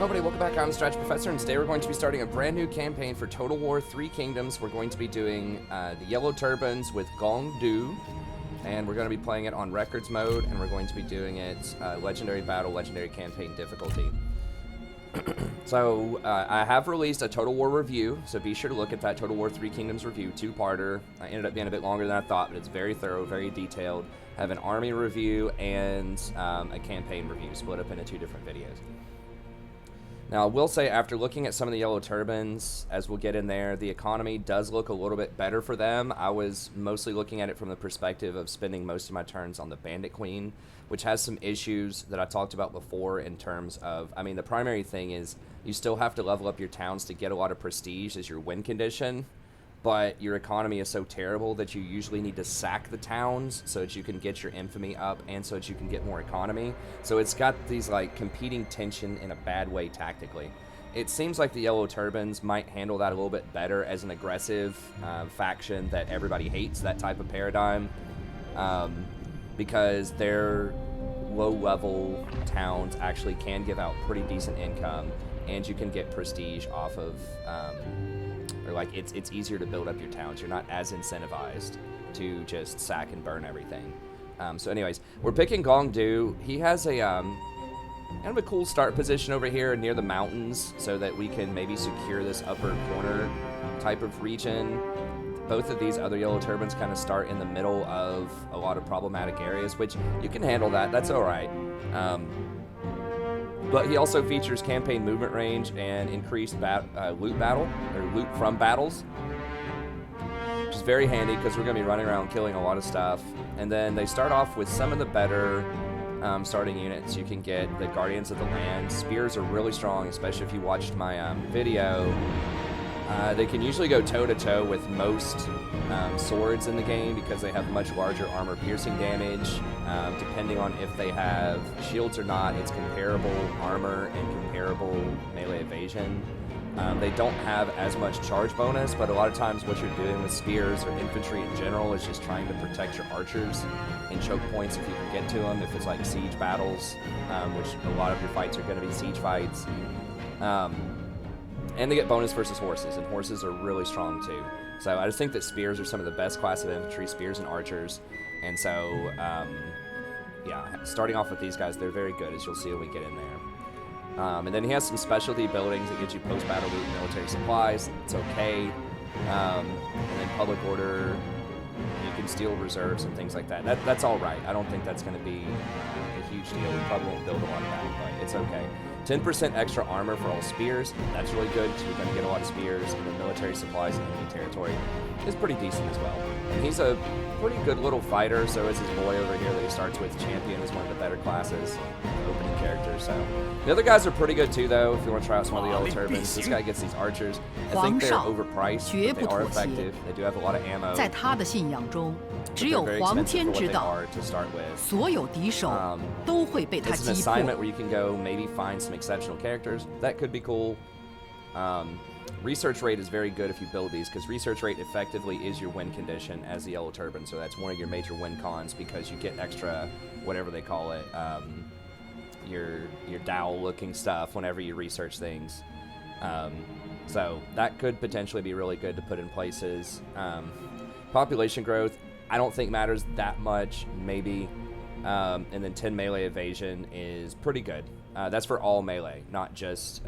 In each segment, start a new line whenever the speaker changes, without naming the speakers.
Nobody, welcome back. I'm Stretch Professor, and today we're going to be starting a brand new campaign for Total War 3 Kingdoms. We're going to be doing the Yellow Turbans with Gong, and we're going to be playing it on Records mode, and we're going to be doing it Legendary Battle, Legendary Campaign difficulty. So, I have released a Total War review, so be sure to look at that Total War 3 Kingdoms review, two-parter. I ended up being a bit longer than I thought, but it's very thorough, very detailed. I have an army review and a campaign review split up into two different videos. Now, I will say, after looking at some of the Yellow Turbans, as we'll get in there, the economy does look a little bit better for them. I was mostly looking at it from the perspective of spending most of my turns on the Bandit Queen, which has some issues that I talked about before in terms of, I mean, the primary thing is you still have to level up your towns to get a lot of prestige as your win condition, but your economy is so terrible that you usually need to sack the towns so that you can get your infamy up and so that you can get more economy. So it's got these like competing tension in a bad way tactically. It seems like the Yellow Turbans might handle that a little bit better as an aggressive faction that everybody hates, that type of paradigm, because their low-level towns actually can give out pretty decent income, and you can get prestige off of or like it's easier to build up your towns. You're not as incentivized to just sack and burn everything. So anyways, we're picking Gong Du. He has a kind of a cool start position over here near the mountains so that we can maybe secure this upper corner type of region. Both of these other Yellow Turbans kind of start in the middle of a lot of problematic areas, which you can handle that. That's all right. But he also features campaign movement range and increased loot from battles, which is very handy because we're going to be running around killing a lot of stuff. And then they start off with some of the better starting units. You can get the Guardians of the Land. Spears are really strong, especially if you watched my video. They can usually go toe-to-toe with most swords in the game because they have much larger armor-piercing damage. Depending on if they have shields or not, it's comparable armor and comparable melee evasion. They don't have as much charge bonus, but a lot of times what you're doing with spears or infantry in general is just trying to protect your archers in choke points if you can get to them, if it's like siege battles, which a lot of your fights are going to be siege fights. And they get bonus versus horses, and horses are really strong too. So I just think that spears are some of the best class of infantry, spears and archers. And so, yeah, starting off with these guys, they're very good, as you'll see when we get in there. And then he has some specialty buildings that gives you post-battle loot and military supplies. It's okay. And then public order, you can steal reserves and things like that. That's all right. I don't think that's going to be a huge deal. We probably won't build a lot of that, but it's okay. 10% extra armor for all spears. That's really good because we're going to get a lot of spears, and the military supplies in enemy territory is pretty decent as well. And he's a pretty good little fighter, so is his boy over here that he starts with. Champion is one of the better classes, opening characters. So the other guys are pretty good too, though, if you want to try out some of the Yellow Turbans. This guy gets these archers. I think they're overpriced, but they are effective. They do have a lot of ammo.
在他的信仰中，只有皇天知道，所有敌手都会被他击破。
It's an assignment where you can go maybe find some exceptional characters. That could be cool. Research rate is very good if you build these, because research rate effectively is your win condition as the Yellow Turban, so that's one of your major win cons, because you get extra, whatever they call it, your dowel-looking stuff whenever you research things. So that could potentially be really good to put in places. Population growth, I don't think matters that much, maybe. And then 10 melee evasion is pretty good. That's for all melee, not just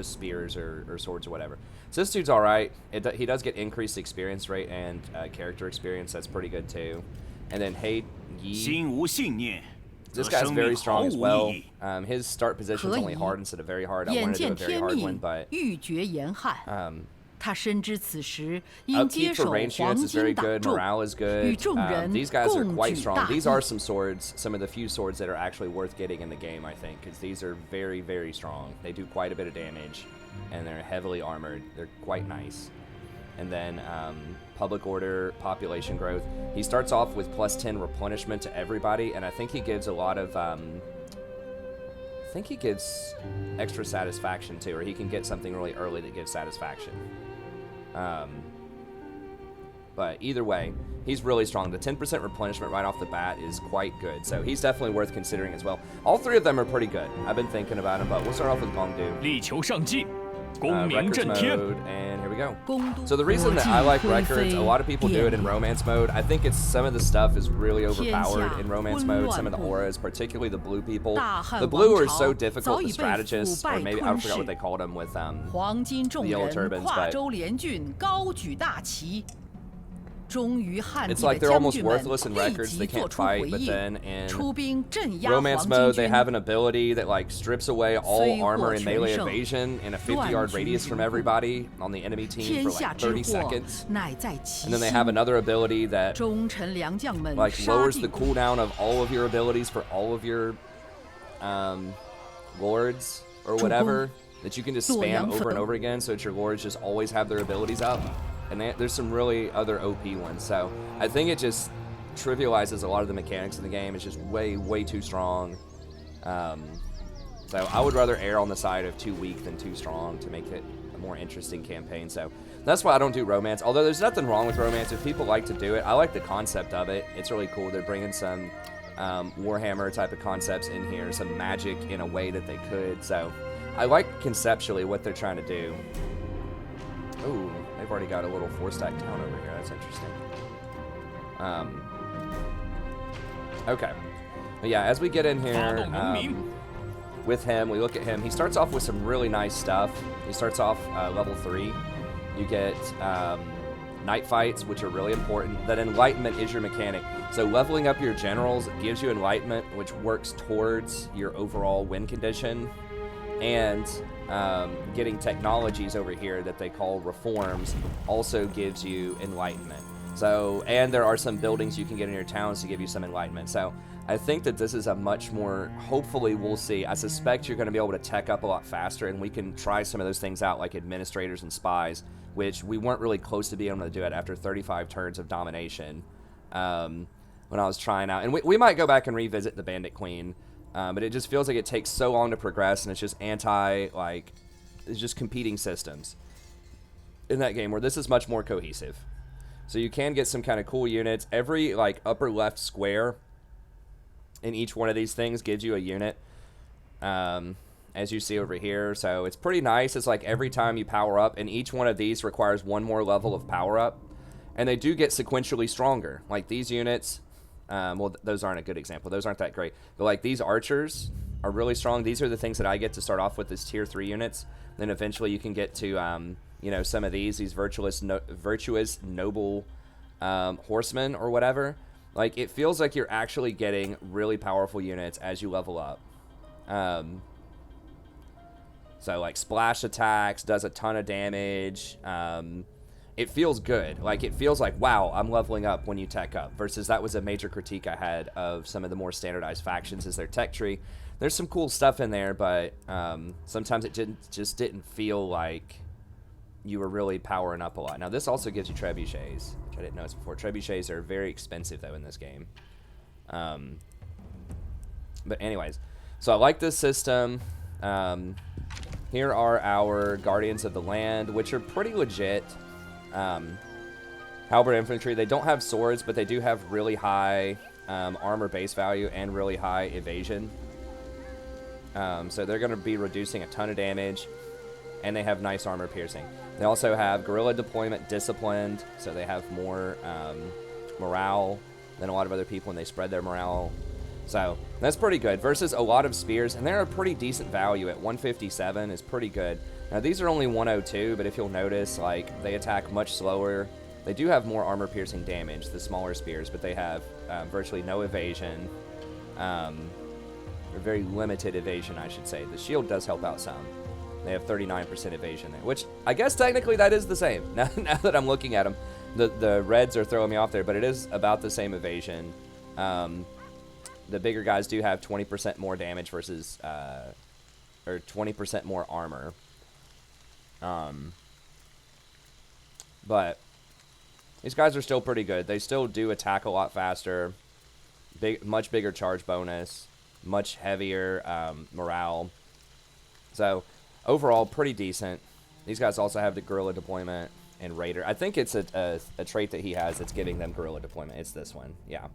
spears or swords or whatever. So this dude's all right. He does get increased experience rate and character experience. That's pretty good too. And then Hey Yi. This guy's very strong as well. His start position is only hard instead of very hard. I wanted to do a very hard one, but upkeep for range units is very good. Morale is good. These guys are quite strong. These are some swords, some of the few swords that are actually worth getting in the game, I think, because these are very, very strong. They do quite a bit of damage, and they're heavily armored. They're quite nice. And then public order, population growth. He starts off with plus 10 replenishment to everybody, and I think he gives a lot of extra satisfaction too, or he can get something really early that gives satisfaction. But either way, he's really strong. The 10% replenishment right off the bat is quite good. So he's definitely worth considering as well. All three of them are pretty good. I've been thinking about him, but we'll start off with Gong. Records mode, and here we go. So the reason that I like records, a lot of people do it in romance mode. I think it's some of the stuff is really overpowered in romance mode. Some of the auras, particularly the blue people. The blue are so difficult, the strategists, or maybe I forgot what they called them with the yellow turbans, but it's like they're almost worthless in records. They can't fight, but then in romance mode, they have an ability that like strips away all armor and melee evasion in a 50-yard radius from everybody on the enemy team for like 30 seconds. And then they have another ability that like lowers the cooldown of all of your abilities for all of your lords or whatever that you can just spam over and over again, so that your lords just always have their abilities up. And there's some really other OP ones, so I think it just trivializes a lot of the mechanics in the game. It's just way too strong. So I would rather err on the side of too weak than too strong to make it a more interesting campaign. So that's why I don't do romance, although there's nothing wrong with romance. If people like to do it, I like the concept of it. It's really cool. They're bringing some Warhammer type of concepts in here, some magic in a way that they could. So I like conceptually what they're trying to do. Ooh, they've already got a little 4-stack town over here. That's interesting. Okay. But yeah, as we get in here with him, we look at him. He starts off with some really nice stuff. He starts off level 3. You get night fights, which are really important. That enlightenment is your mechanic. So leveling up your generals gives you enlightenment, which works towards your overall win condition. And getting technologies over here that they call reforms also gives you enlightenment. So, and there are some buildings you can get in your towns to give you some enlightenment. So I think that this is a much more, hopefully we'll see. I suspect you're going to be able to tech up a lot faster, and we can try some of those things out like administrators and spies, which we weren't really close to being able to do it after 35 turns of domination when I was trying out. And we might go back and revisit the Bandit Queen. But it just feels like it takes so long to progress, and it's just it's just competing systems in that game, where this is much more cohesive. So you can get some kind of cool units. Every like upper left square in each one of these things gives you a unit, as you see over here. So it's pretty nice. It's like every time you power up, and each one of these requires one more level of power up, and they do get sequentially stronger. Like these units. Well, those aren't a good example. Those aren't that great. But like these archers are really strong. These are the things that I get to start off with as tier 3 units. Then eventually you can get to, you know, some of these virtuous noble horsemen or whatever. Like it feels like you're actually getting really powerful units as you level up. So like splash attacks, does a ton of damage. It feels good. Like, it feels like, wow, I'm leveling up when you tech up, versus that was a major critique I had of some of the more standardized factions is their tech tree. There's some cool stuff in there, but sometimes it just didn't feel like you were really powering up a lot. Now, this also gives you trebuchets, which I didn't notice before. Trebuchets are very expensive, though, in this game. But anyways, so I like this system. Here are our Guardians of the Land, which are pretty legit. Halberd infantry, they don't have swords, but they do have really high armor base value and really high evasion. So they're going to be reducing a ton of damage, and they have nice armor piercing. They also have guerrilla deployment disciplined, so they have more morale than a lot of other people, and they spread their morale. So that's pretty good versus a lot of spears, and they're a pretty decent value at 157 is pretty good. Now these are only 102, but if you'll notice, like they attack much slower. They do have more armor piercing damage, the smaller spears, but they have virtually no evasion, or very limited evasion, I should say. The shield does help out some. They have 39% evasion there, which I guess technically that is the same. Now that I'm looking at them, the reds are throwing me off there, but it is about the same evasion. The bigger guys do have 20% more damage versus, or 20% more armor. But these guys are still pretty good. They still do attack a lot faster, much bigger charge bonus, much heavier morale. So overall, pretty decent. These guys also have the guerrilla deployment and Raider. I think it's a trait that he has that's giving them guerrilla deployment. It's this one, yeah.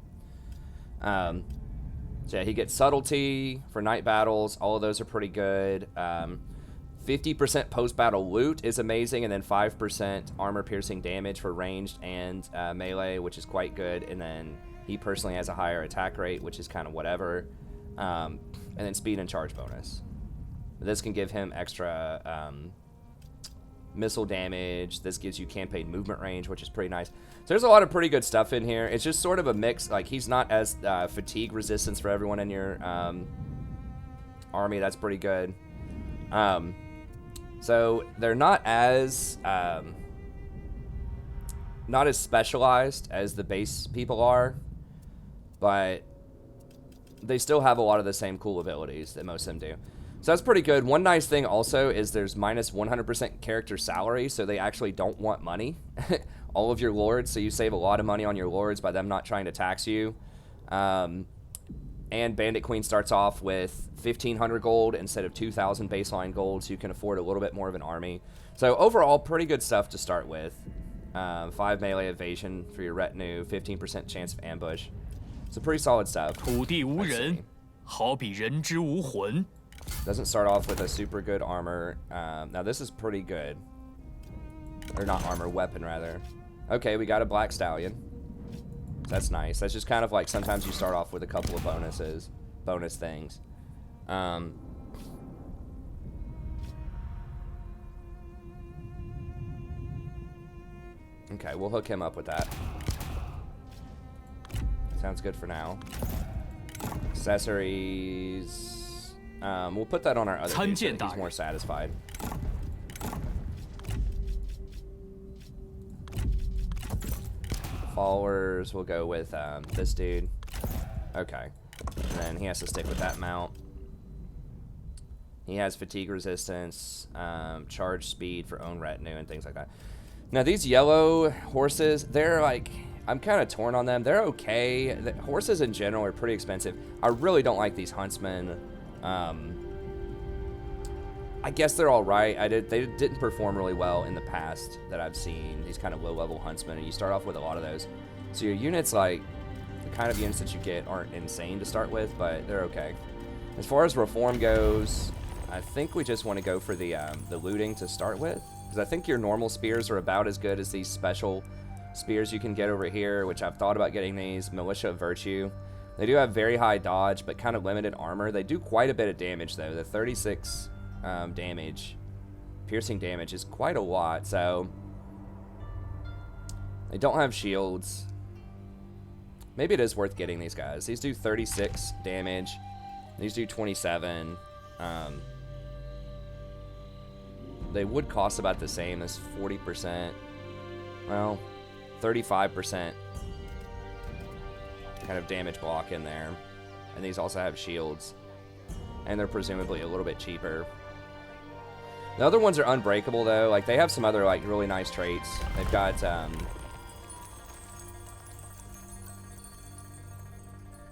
So yeah, he gets subtlety for night battles. All of those are pretty good. 50% post-battle loot is amazing, and then 5% armor-piercing damage for ranged and melee, which is quite good. And then he personally has a higher attack rate, which is kind of whatever. And then speed and charge bonus. This can give him extra missile damage. This gives you campaign movement range, which is pretty nice. So there's a lot of pretty good stuff in here. It's just sort of a mix. Like, he's not as fatigue resistance for everyone in your army. That's pretty good. So they're not as specialized as the base people are, but they still have a lot of the same cool abilities that most of them do. So that's pretty good. One nice thing also is there's minus 100% character salary, so they actually don't want money. All of your lords, so you save a lot of money on your lords by them not trying to tax you. And Bandit Queen starts off with 1,500 gold instead of 2,000 baseline gold, so you can afford a little bit more of an army. So overall, pretty good stuff to start with. 5 melee evasion for your retinue, 15% chance of ambush. So pretty solid stuff.
土地无人，好比人之无魂。
Doesn't start off with a super good armor. Now this is pretty good. Or not armor, weapon rather. Okay, we got a Black Stallion. That's nice. That's just kind of like sometimes you start off with a couple of bonus things. Okay, we'll hook him up with that. Sounds good for now. Accessories. We'll put that on our other dude so he's more satisfied. Followers, we'll go with this dude. Okay. And then he has to stick with that mount. He has fatigue resistance, charge speed for own retinue, and things like that. Now, these yellow horses, they're like... I'm kind of torn on them. They're okay. The horses in general are pretty expensive. I really don't like these huntsmen. I guess they're all right. They didn't perform really well in the past that I've seen. These kind of low-level huntsmen, and you start off with a lot of those. So your units, like the kind of units that you get, aren't insane to start with, but they're okay. As far as reform goes, I think we just want to go for the looting to start with, because I think your normal spears are about as good as these special spears you can get over here, which I've thought about getting these. Militia of Virtue. They do have very high dodge, but kind of limited armor. They do quite a bit of damage, though. The 36 damage, piercing damage, is quite a lot, so they don't have shields. Maybe it is worth getting these guys. These do 36 damage. These do 27. They would cost about the same as 40%. Well, 35% kind of damage block in there. And these also have shields. And they're presumably a little bit cheaper. The other ones are unbreakable, though. Like, they have some other, like, really nice traits. They've got,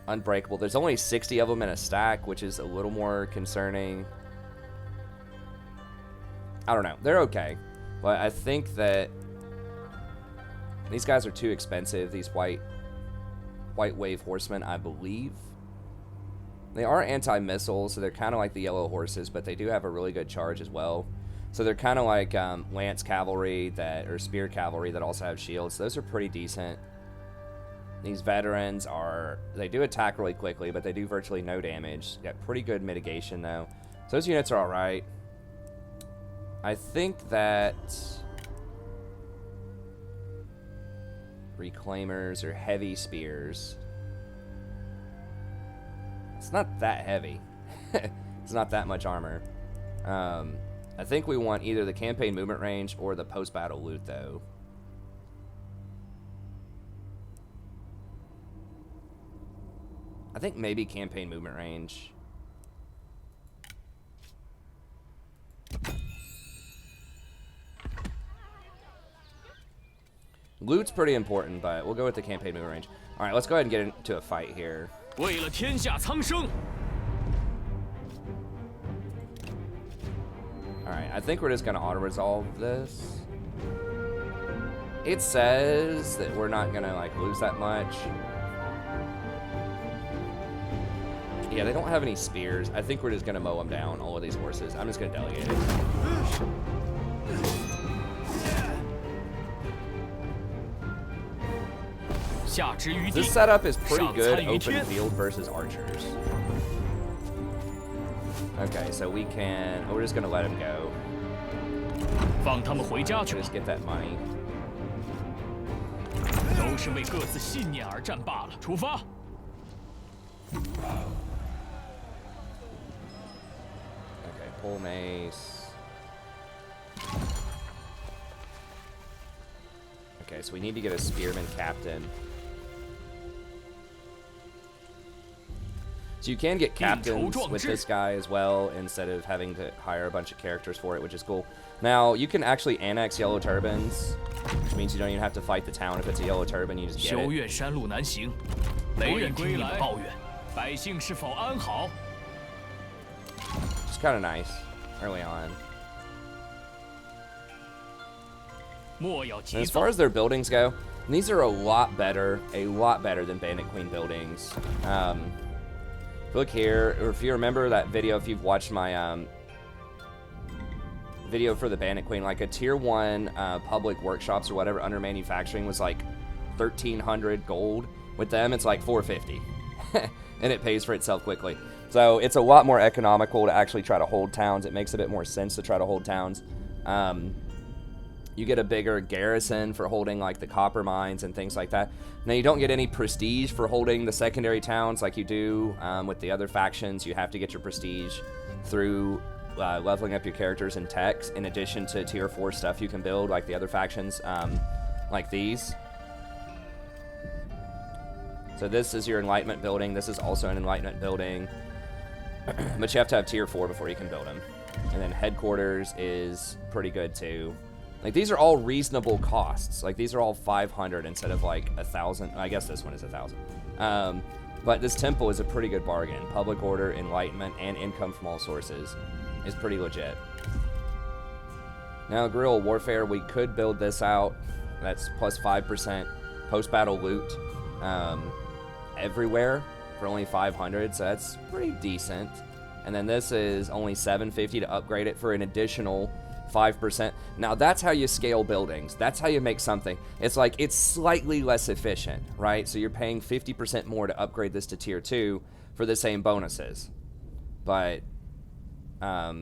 unbreakable. There's only 60 of them in a stack, which is a little more concerning. I don't know. They're okay. But I think that these guys are too expensive, these white wave horsemen, I believe. They are anti-missile, so they're kind of like the yellow horses, but they do have a really good charge as well. So they're kind of like lance cavalry or spear cavalry that also have shields. Those are pretty decent. These veterans they do attack really quickly, but they do virtually no damage. Got pretty good mitigation, though. So those units are all right. I think that Reclaimers or heavy spears. It's not that heavy. It's not that much armor. I think we want either the campaign movement range or the post-battle loot, though. I think maybe campaign movement range. Loot's pretty important, but we'll go with the campaign movement range. All right, let's go ahead and get into a fight here.
为了天下苍生。
All right, I think we're just gonna auto-resolve this. It says that we're not gonna like lose that much. Yeah, they don't have any spears. I think we're just gonna mow them down, all of these horses. I'm just gonna delegate it. This setup is pretty good open field versus archers. Okay, so we can... we're just gonna let him go. Just get that money. Okay, pull mace. Okay, so we need to get a spearman captain. So you can get captains with this guy as well, instead of having to hire a bunch of characters for it, which is cool. Now, you can actually annex yellow turbans, which means you don't even have to fight the town if it's a yellow turban, you just get it. It's kind of nice early on. And as far as their buildings go, these are a lot better than Bandit Queen buildings. Look here, or if you remember that video, if you've watched my video for the Bandit Queen, like a tier 1 public workshops or whatever under manufacturing was like 1,300 gold. With them, it's like 450, and it pays for itself quickly. So it's a lot more economical to actually try to hold towns. It makes a bit more sense to try to hold towns. You get a bigger garrison for holding like the copper mines and things like that. Now you don't get any prestige for holding the secondary towns like you do with the other factions. You have to get your prestige through leveling up your characters and techs, in addition to tier 4 stuff you can build like the other factions, like these. So this is your enlightenment building. This is also an enlightenment building, but you have to have tier 4 before you can build them. And then headquarters is pretty good too. Like, these are all reasonable costs. Like, these are all 500 instead of, like, 1,000. I guess this one is 1,000. But this temple is a pretty good bargain. Public order, enlightenment, and income from all sources is pretty legit. Now, guerrilla warfare, we could build this out. That's plus 5% post-battle loot everywhere for only 500, so that's pretty decent. And then this is only 750 to upgrade it for an additional 5%. Now that's how you scale buildings. That's how you make something. It's like, it's slightly less efficient, right? So you're paying 50% more to upgrade this to tier 2 for the same bonuses. But,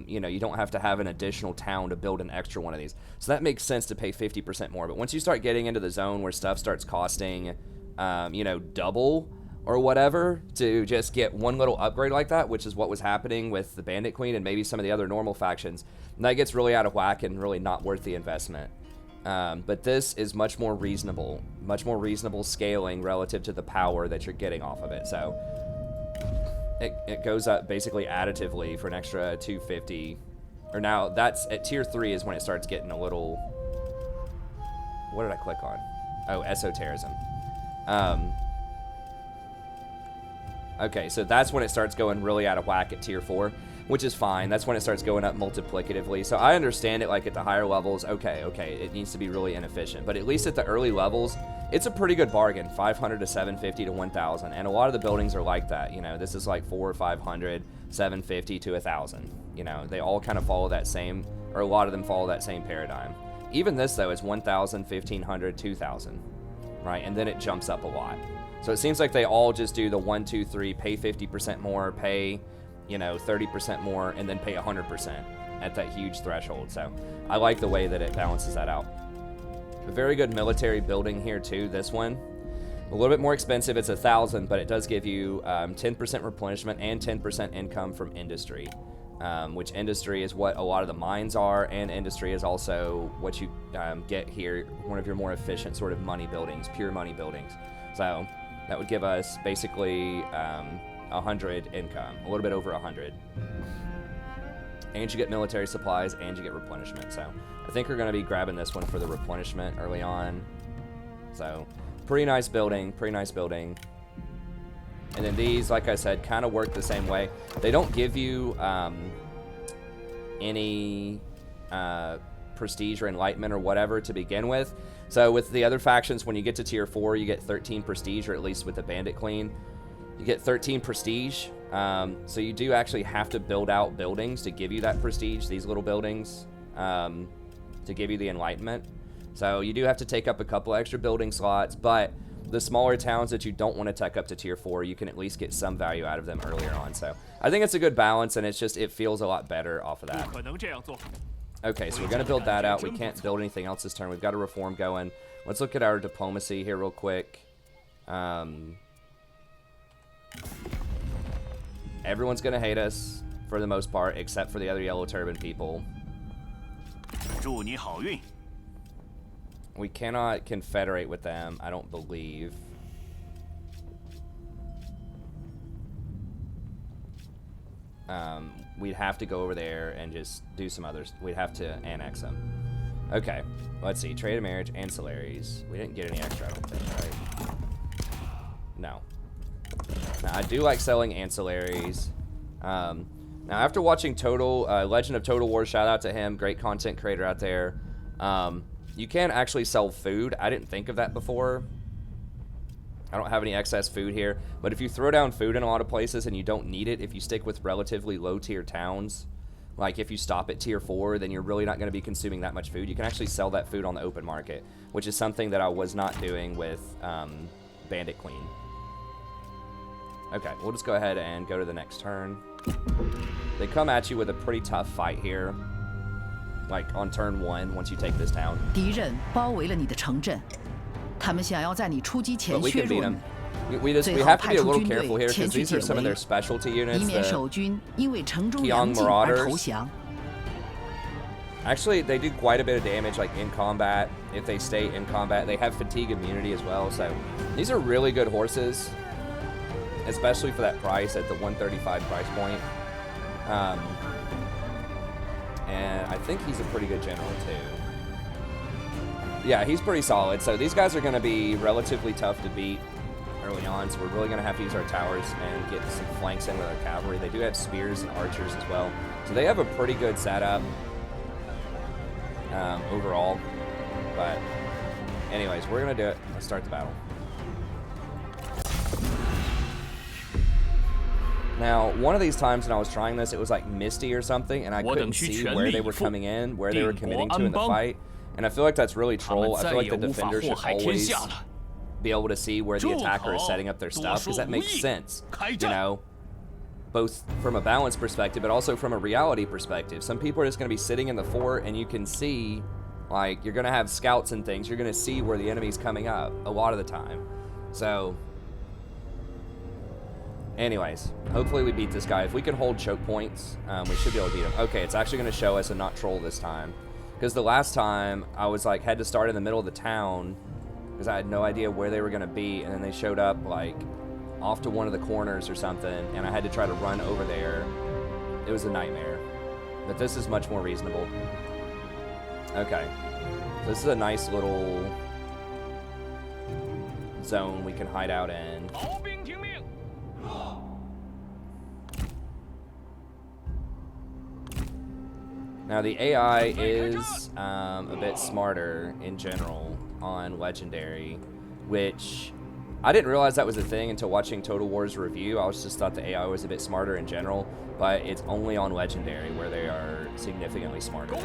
you know, you don't have to have an additional town to build an extra one of these. So that makes sense to pay 50% more. But once you start getting into the zone where stuff starts costing, you know, double or whatever to just get one little upgrade like that, which is what was happening with the Bandit Queen and maybe some of the other normal factions, that gets really out of whack and really not worth the investment. But this is much more reasonable scaling relative to the power that you're getting off of it. So it goes up basically additively for an extra 250. Or now that's at tier 3 is when it starts getting a little, what did I click on? Oh, esotericism. Okay, so that's when it starts going really out of whack at tier 4, which is fine. That's when it starts going up multiplicatively. So I understand it, like at the higher levels, okay, it needs to be really inefficient. But at least at the early levels, it's a pretty good bargain, 500 to 750 to 1,000. And a lot of the buildings are like that. You know, this is like 400 or 500, 750 to 1,000. You know, they all kind of follow that same, or a lot of them follow that same paradigm. Even this, though, is 1,000, 1,500, 2,000, right? And then it jumps up a lot. So it seems like they all just do the 1, 2, 3, pay 50% more, pay, you know, 30% more, and then pay 100% at that huge threshold. So I like the way that it balances that out. A very good military building here too, this one. A little bit more expensive, it's 1,000, but it does give you 10% replenishment and 10% income from industry. Which industry is what a lot of the mines are, and industry is also what you get here, one of your more efficient sort of money buildings, pure money buildings. So that would give us basically 100 income, a little bit over 100. And you get military supplies, and you get replenishment. So I think we're going to be grabbing this one for the replenishment early on. So pretty nice building, And then these, like I said, kind of work the same way. They don't give you any prestige or enlightenment or whatever to begin with. So with the other factions, when you get to tier 4, you get 13 prestige, or at least with the bandit queen, you get 13 prestige. So you do actually have to build out buildings to give you that prestige, these little buildings, to give you the enlightenment. So you do have to take up a couple extra building slots, but the smaller towns that you don't want to tech up to tier 4, you can at least get some value out of them earlier on. So I think it's a good balance, and it's just, it feels a lot better off of that. Okay, so we're going to build that out. We can't build anything else this turn. We've got a reform going. Let's look at our diplomacy here real quick. Everyone's going to hate us for the most part, except for the other yellow turban people. We cannot confederate with them, I don't believe. We'd have to go over there and just do some others. We'd have to annex them. Okay, let's see. Trade of marriage, ancillaries. We didn't get any extra, I don't think, right? No. Now, I do like selling ancillaries. Now, after watching Legend of Total War, shout out to him, great content creator out there. You can actually sell food. I didn't think of that before. I don't have any excess food here, but if you throw down food in a lot of places and you don't need it, if you stick with relatively low tier towns, like if you stop at tier 4, then you're really not going to be consuming that much food. You can actually sell that food on the open market, which is something that I was not doing with Bandit Queen. Okay, we'll just go ahead and go to the next turn. They come at you with a pretty tough fight here, like on turn 1 once you take this town.
敌人包围了你的城镇，他们想要在你出击前削弱你。
We have to be a little careful here because these are some of their specialty units.
以免守军因为城中
Gong
粮尽而
Marauders
投降。
Actually, they do quite a bit of damage, like in combat. If they stay in combat, they have fatigue immunity as well. So these are really good horses, especially for that price at the 135 price point. And I think he's a pretty good general too. Yeah, he's pretty solid. So these guys are going to be relatively tough to beat early on. So we're really going to have to use our towers and get some flanks in with our cavalry. They do have spears and archers as well. So they have a pretty good setup overall. But anyways, we're going to do it. Let's start the battle. Now, one of these times when I was trying this, it was like misty or something, and I couldn't see where they were coming in, where they were committing to in the fight. And I feel like that's really troll. I feel like the defender should always be able to see where the attacker is setting up their stuff, because that makes sense, you know, both from a balance perspective, but also from a reality perspective. Some people are just going to be sitting in the fort, and you can see, like, you're going to have scouts and things. You're going to see where the enemy's coming up a lot of the time. So anyways, hopefully we beat this guy. If we can hold choke points, we should be able to beat him. Okay, it's actually going to show us and not troll this time. Because the last time, I was like, had to start in the middle of the town because I had no idea where they were going to be. And then they showed up like off to one of the corners or something. And I had to try to run over there. It was a nightmare. But this is much more reasonable. Okay. This is a nice little zone we can hide out in. Now the AI is a bit smarter in general on Legendary, which I didn't realize that was a thing until watching Total War's review. I just thought the AI was a bit smarter in general, but it's only on Legendary where they are significantly smarter.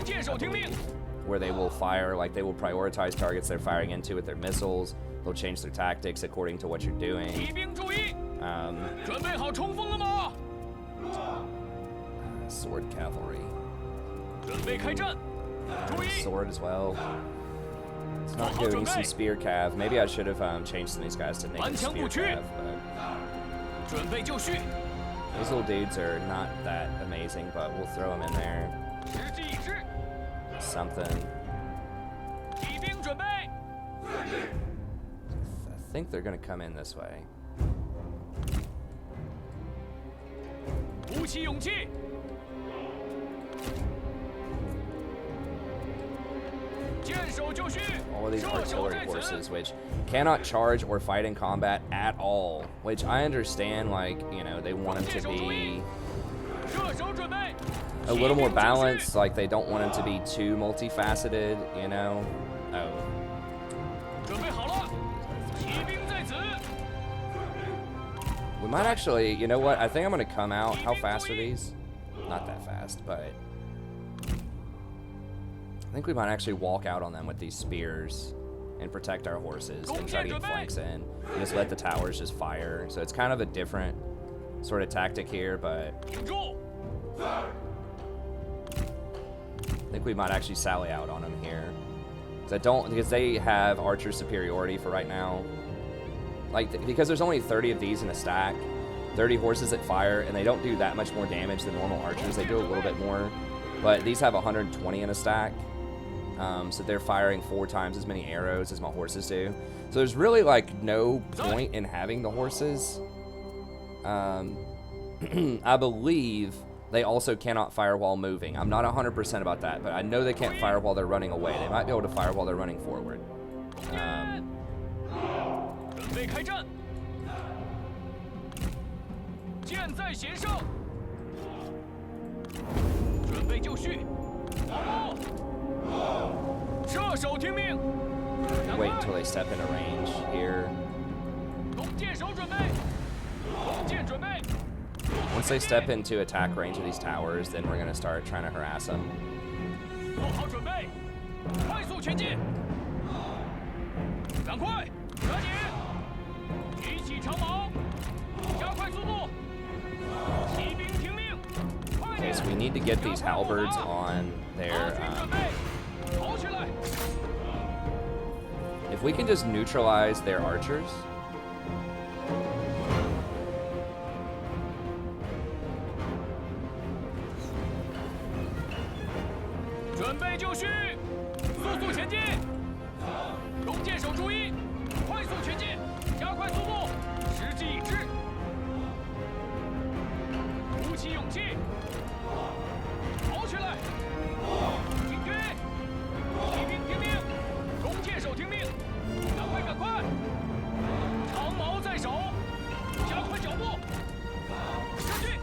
Where they will fire, like they will prioritize targets they're firing into with their missiles. They'll change their tactics according to what you're doing. Sword cavalry. Sword as well. It's not doing some spear cav. Maybe I should have changed some of these guys to naked spear cav, but these little dudes are not that amazing, but we'll throw them in there. Something. I think they're gonna come in this way. All of these artillery horses, which cannot charge or fight in combat at all, which I understand, like, you know, they want them to be a little more balanced, like they don't want them to be too multifaceted, you know. Oh, might actually, you know what? I think I'm gonna come out. How fast are these? Not that fast, but I think we might actually walk out on them with these spears and protect our horses and try to get flanks in. And just let the towers just fire. So it's kind of a different sort of tactic here, but I think we might actually sally out on them here. Because they have archer superiority for right now. Like, because there's only 30 of these in a stack, 30 horses that fire, and they don't do that much more damage than normal archers. They do a little bit more, but these have 120 in a stack. So they're firing 4 times as many arrows as my horses do. So there's really like no point in having the horses. I believe they also cannot fire while moving. I'm not 100% about that, but I know they can't fire while they're running away. They might be able to fire while they're running forward.
准备开战，箭在弦上，准备就绪，跑步，射手听命。
Wait until they step into range here.
弓箭手准备，弓箭准备。
Once they step into attack range of these towers, then we're gonna start trying to harass them.
做好准备，快速前进，赶快，赶紧，提起长矛，加快速度，骑兵听命，快
Okay,
点！
so we need to get these halberds on their.
准备，跑起来！
If we can just neutralize their archers.
准备就绪，速速前进！弓箭手注意，快速前进，加快速度，时机已至。鼓起勇气，跑起来！进军！骑兵听命，弓箭手听命，赶快赶快！长矛在手，加快脚步，射击！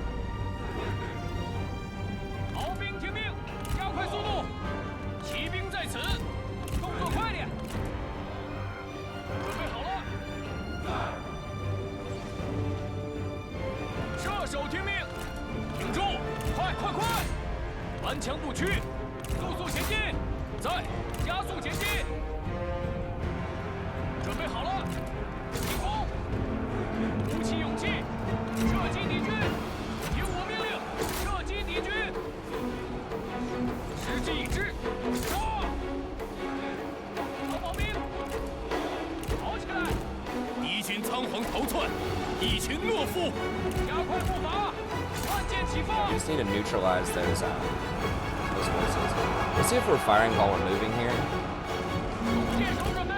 逃兵听命，加快速度。 骑兵在此，动作快点！准备好了，射手听命，挺住，快快快！顽强不屈，速速前进，再加速前进！准备好了，进攻！鼓起勇气，射击敌军！听我命令，射击敌军！时机已至。 敌军仓皇逃窜，一群懦夫！加快步伐，万箭齐放！
We just need to neutralize those horses. Let's see if we're firing while we're moving here.
箭手准备，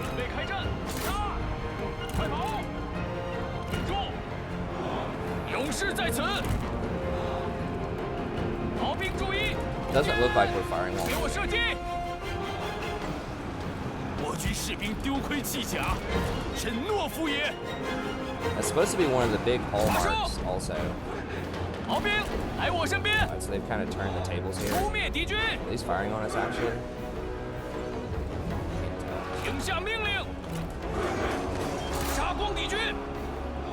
准备开战！杀！快跑！顶住！勇士在此！逃兵注意！
Doesn't look like we're firing while
给我射击！ 我军士兵丢盔弃甲，真懦夫也！
That's supposed to be one of the big hallmarks, also.
逃兵来我身边！
So they've kind of turned the tables here.
扑灭敌军！
Are these firing on us actually?
听下命令！杀光敌军！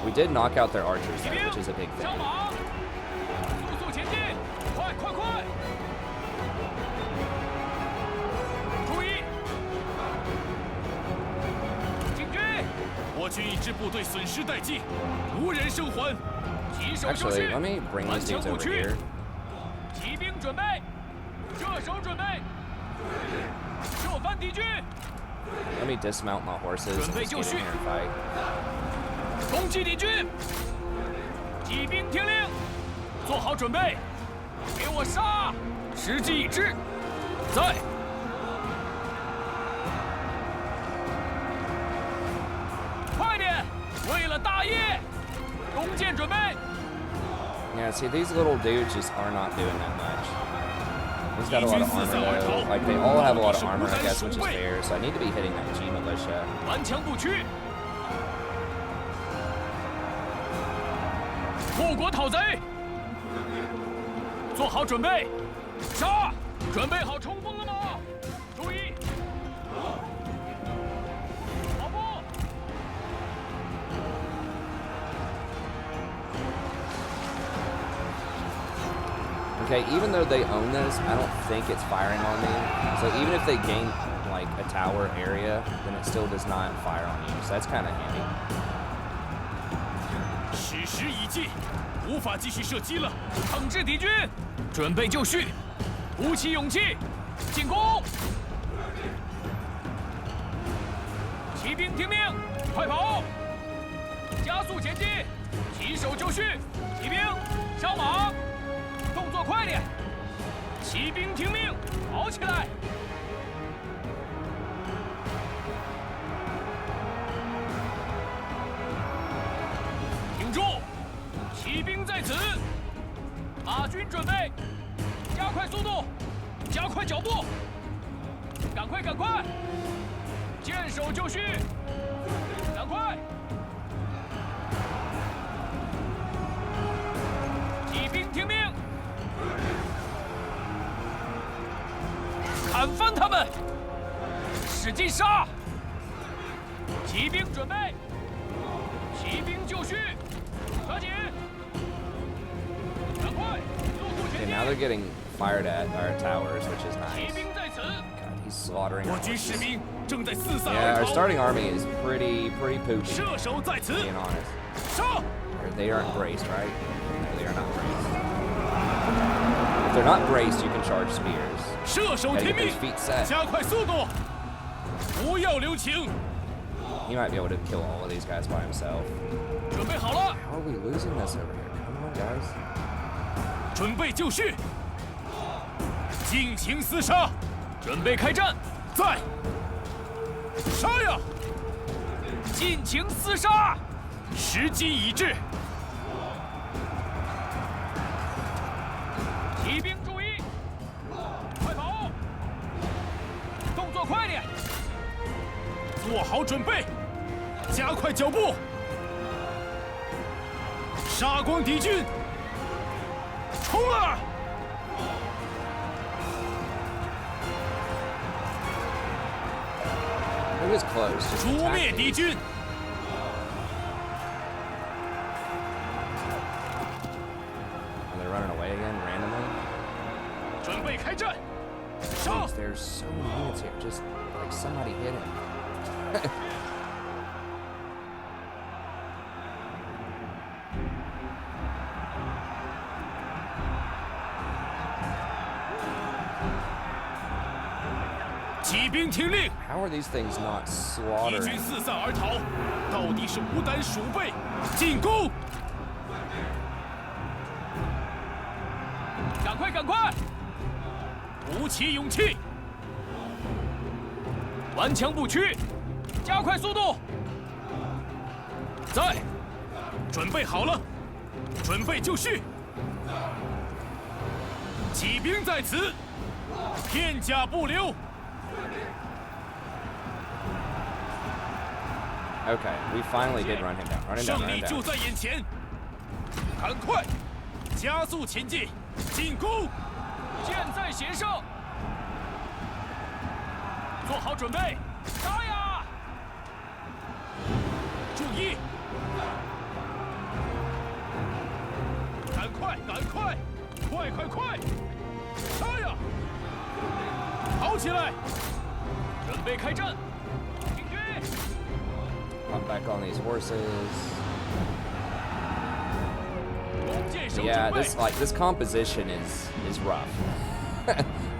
We did knock out their archers, though, which is a big
上
thing.
马！速速前进！快快快！注意！ 我军一支部队损失殆尽，无人生还。提手就
Actually,
绪，
let me bring
顽
these
强
dudes
不
over
屈
here.。
骑兵准备，射手准备，射翻敌军。
Let me dismount my horses and
准备
just
就
get
绪
in here and fight.
攻击敌军。骑兵听令，做好准备，给我杀！时机已至，在。 为了大业，弓箭准备。
Yeah, see, these little dudes just are not doing that much. He's got a lot of armor though. Like, they all have a lot of armor, I guess, which is fair. So I need to be hitting that G militia.
顽强不屈，护国讨贼，做好准备，杀！准备好冲锋了吗？注意，跑步，
Okay, even though they own this, I don't think it's firing on me. So even if they gain like a tower area, then it still does not fire on you. So that's kind of handy.
时时已尽，无法继续射击了。统治敌军，准备就绪，鼓起勇气，进攻！骑兵听命，快跑！加速前进，起手就绪，骑兵上马，动作快点！骑兵听命，跑起来！挺住！骑兵在此，马军准备，加快速度，加快脚步，赶快，赶快！见手就绪，赶快！骑兵听命，砍翻他们，使劲杀！骑兵准备，骑兵就绪，抓紧，赶快，速速前
Okay,
进！
now they're getting fired at our towers, which is
骑
nice.
兵在此，
God, he's slaughtering.
我
our
军士
horses.
兵正在四散
Yeah,
而
our
逃。
starting army is pretty poopy,
射手在此，
being honest.
杀！
They aren't braced, right? No, they are not braced. If they're not braced, you can charge spears.
射手
Gotta
听
get
命
those，feet set.
加快速度，不要留情。
He might be able to kill all of these guys by himself.
准备好了，
How are we losing this over here? Come on, guys.
准备就绪，尽情厮杀，准备开战，在，杀呀！尽情厮杀，时机已至。骑兵注意，快跑！动作快点，做好准备，加快脚步，杀光敌军，冲啊！
It was close. Just
诛
attack
灭
these.
敌军！
Are they running away again randomly?
准备开战，杀！
There's so many units here. Just like somebody hit him.
骑兵听令，
How are these things not
敌
slaughtering?
军四散而逃，到底是无胆鼠辈，进攻！赶快，赶快！鼓起勇气，顽强不屈，加快速度。在，准备好了，准备就绪。骑兵在此，片甲不留。
Okay, we finally did run him down. Run him down,
胜
run
利
him
就
down.
在眼前，赶快，加速前进，进攻！箭在弦上，做好准备，杀呀！注意，赶快，赶快，快快快，杀呀！跑起来，准备开战，进军！
Hop back on these horses.
弓箭手
Yeah,
准备
this composition is rough.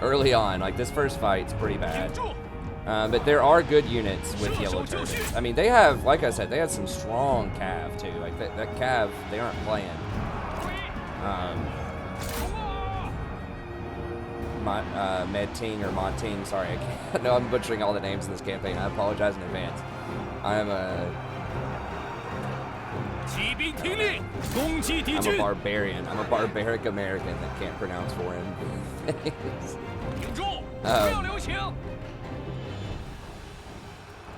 Early on, like this first fight's pretty
挺
bad.
住。
But there are good units with yellow turbans. I mean, they have, like I said, they have some strong cav too. Like that cav, they aren't playing. Medting or Monting, sorry, I know I'm butchering all the names in this campaign. I apologize in advance. I'm a
骑兵听令，攻击敌
I'm a
军！
barbarian. I'm a barbaric American that can't pronounce foreign things.
挺住，不要留情！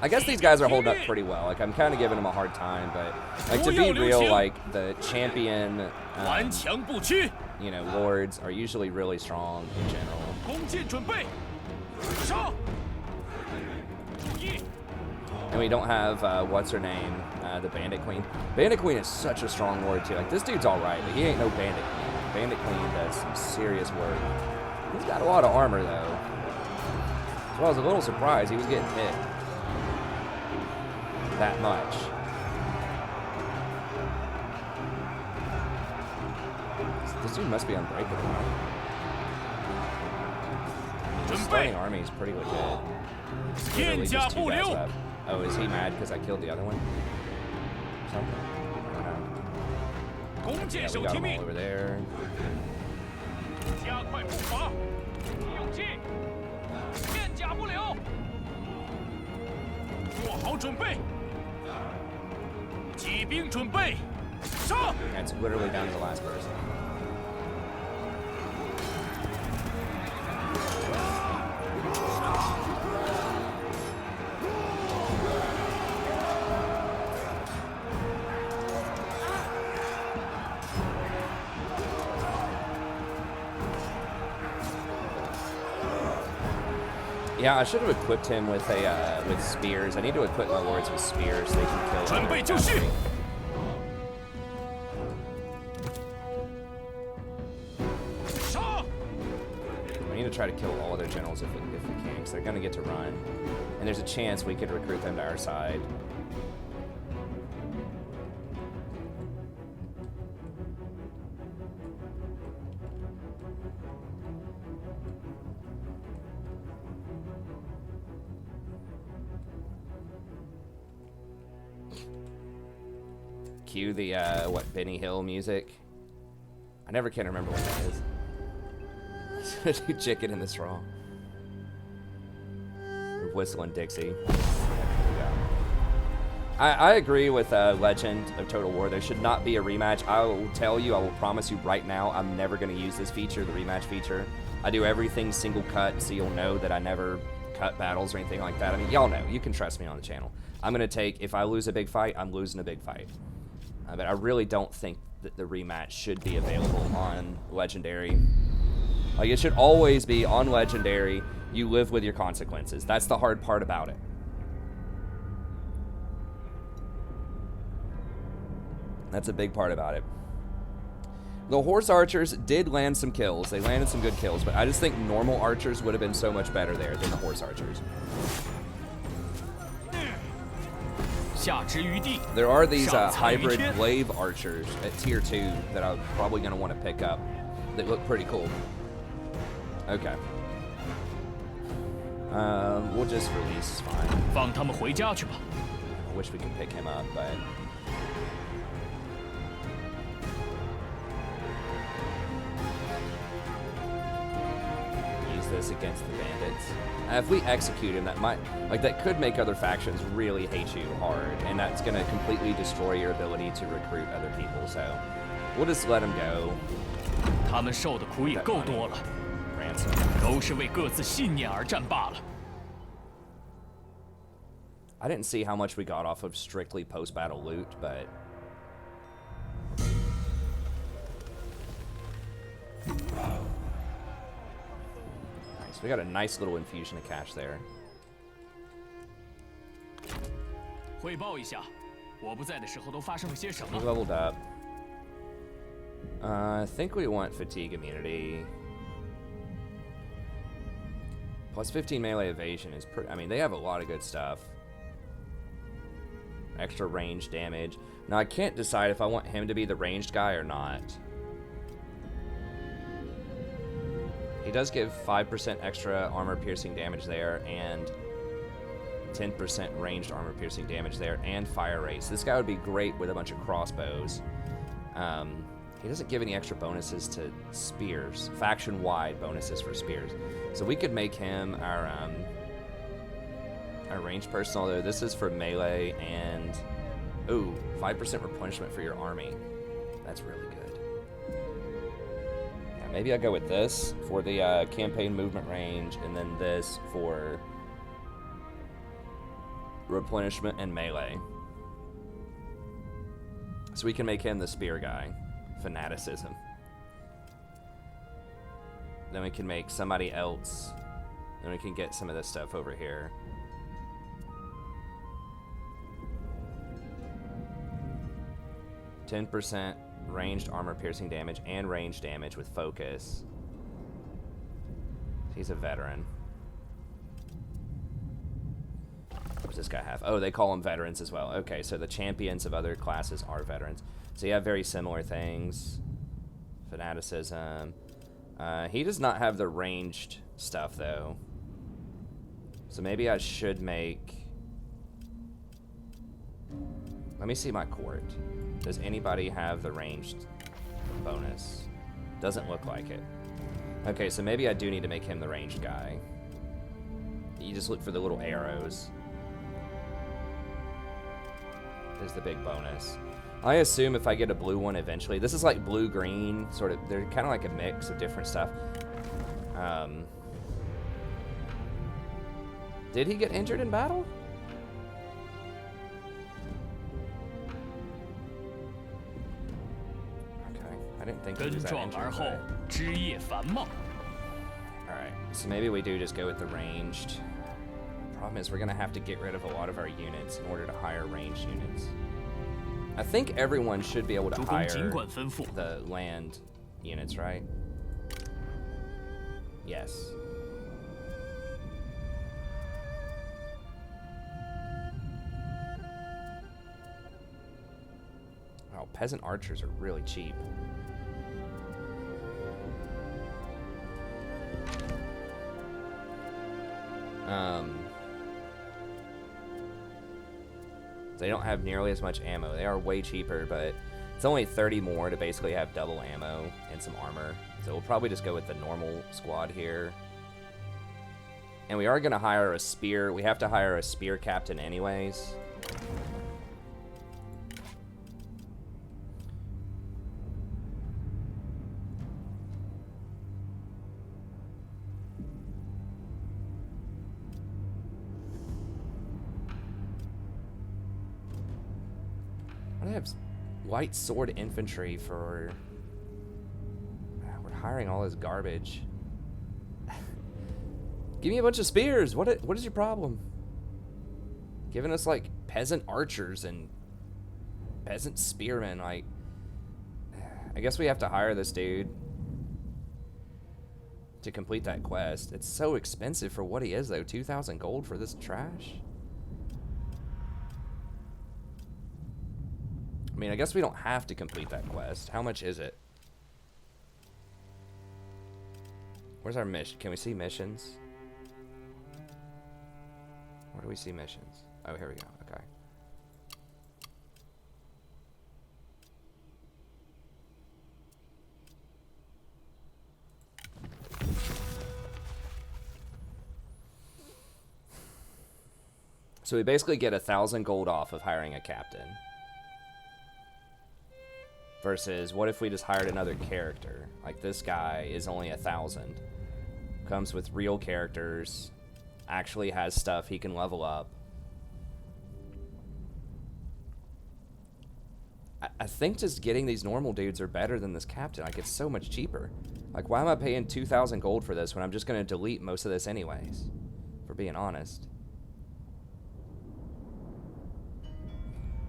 I guess these guys are holding up pretty well. Like I'm kind of giving them a hard time, but like to be real, like the champion,
顽强不屈，
you know, lords are usually really strong in general.
弓箭准备，杀！注意，
And we don't have what's her name, the Bandit Queen. Bandit Queen is such a strong lord too. Like this dude's all right, but he ain't no Bandit Queen. Bandit Queen does some serious work. He's got a lot of armor, though. So I was a little surprised he was getting hit that much. This dude must be unbreakable. The starting army is pretty legit. Literally just 2 guys left. Oh, is he mad because I killed the other one? Something? I don't know. Yeah, we got them all over there. That's literally down to the last person. Yeah, I should have equipped him with a with spears. I need to equip my lords with spears so they can kill him. We need to try to kill all of their generals if we can, because they're going to get to run. And there's a chance we could recruit them to our side. Cue the, what, Benny Hill music? I never can remember what that is. Do chicken in the straw. We're whistling Dixie. I agree with Legend of Total War. There should not be a rematch. I will tell you, I will promise you right now, I'm never going to use this feature, the rematch feature. I do everything single cut, so you'll know that I never cut battles or anything like that. I mean, y'all know. You can trust me on the channel. I'm going to take, if I lose a big fight, I'm losing a big fight. But I really don't think that the rematch should be available on Legendary. Like, it should always be on Legendary. You live with your consequences. That's the hard part about it. That's a big part about it. The horse archers did land some kills. They landed some good kills, but I just think normal archers would have been so much better there than the horse archers. There are these hybrid glaive archers at tier 2 that I'm probably going to want to pick up. They look pretty cool. Okay. We'll just release, fine. I wish we could pick him up, but... use this against the bandits. If we execute him, that might, like, that could make other factions really hate you hard, and that's going to completely destroy your ability to recruit other people, so we'll just let him go. Ransom. I didn't see how much we got off of strictly post-battle loot, but... we got a nice little infusion of cash there. We leveled up. I think we want fatigue immunity. Plus 15 melee evasion is pretty... I mean, they have a lot of good stuff. Extra range damage. Now, I can't decide if I want him to be the ranged guy or not. He does give 5% extra armor-piercing damage there, and 10% ranged armor-piercing damage there, and fire rate. So this guy would be great with a bunch of crossbows. He doesn't give any extra bonuses to spears, faction-wide bonuses for spears. So we could make him our ranged person, although this is for melee, and... ooh, 5% replenishment for your army. That's really good. Maybe I'll go with this for the campaign movement range, and then this for replenishment and melee. So we can make him the spear guy. Fanaticism. Then we can make somebody else. Then we can get some of this stuff over here. ranged armor piercing damage and range damage with focus. He's a veteran. What does this guy have? Oh, they call them veterans as well. Okay, so the champions of other classes are veterans. So you have very similar things. Fanaticism. He does not have the ranged stuff, though. So maybe I should make... Let me see my court. Does anybody have the ranged bonus? Doesn't look like it. Okay, so maybe I do need to make him the ranged guy. You just look for the little arrows. There's the big bonus. I assume if I get a blue one eventually, this is like blue-green, sort of, they're kind of like a mix of different stuff. Did he get injured in battle? Okay, I didn't think he was that injured. Alright, so maybe we do just go with the ranged. Problem is we're gonna have to get rid of a lot of our units in order to hire ranged units. I think everyone should be able to hire the land units, right? Yes. Wow, peasant archers are really cheap. They don't have nearly as much ammo. They are way cheaper, but it's only 30 more to basically have double ammo and some armor. So we'll probably just go with the normal squad here. And we are going to hire a spear. We have to hire a spear captain anyways. I have white sword infantry for... We're hiring all this garbage. Give me a bunch of spears. What is your problem? Giving us like peasant archers and peasant spearmen. Like, I guess we have to hire this dude to complete that quest. It's so expensive for what he is though. 2,000 gold for this trash. I mean, I guess we don't have to complete that quest. How much is it? Where's our mission? Can we see missions? Where do we see missions? Oh, here we go. Okay. So we basically get 1,000 gold off of hiring a captain. Versus, what if we just hired another character? Like this guy is only 1,000. Comes with real characters. Actually has stuff he can level up. I think just getting these normal dudes are better than this captain. Like, it's so much cheaper. Like, why am I paying 2,000 gold for this when I'm just going to delete most of this anyways? For being honest.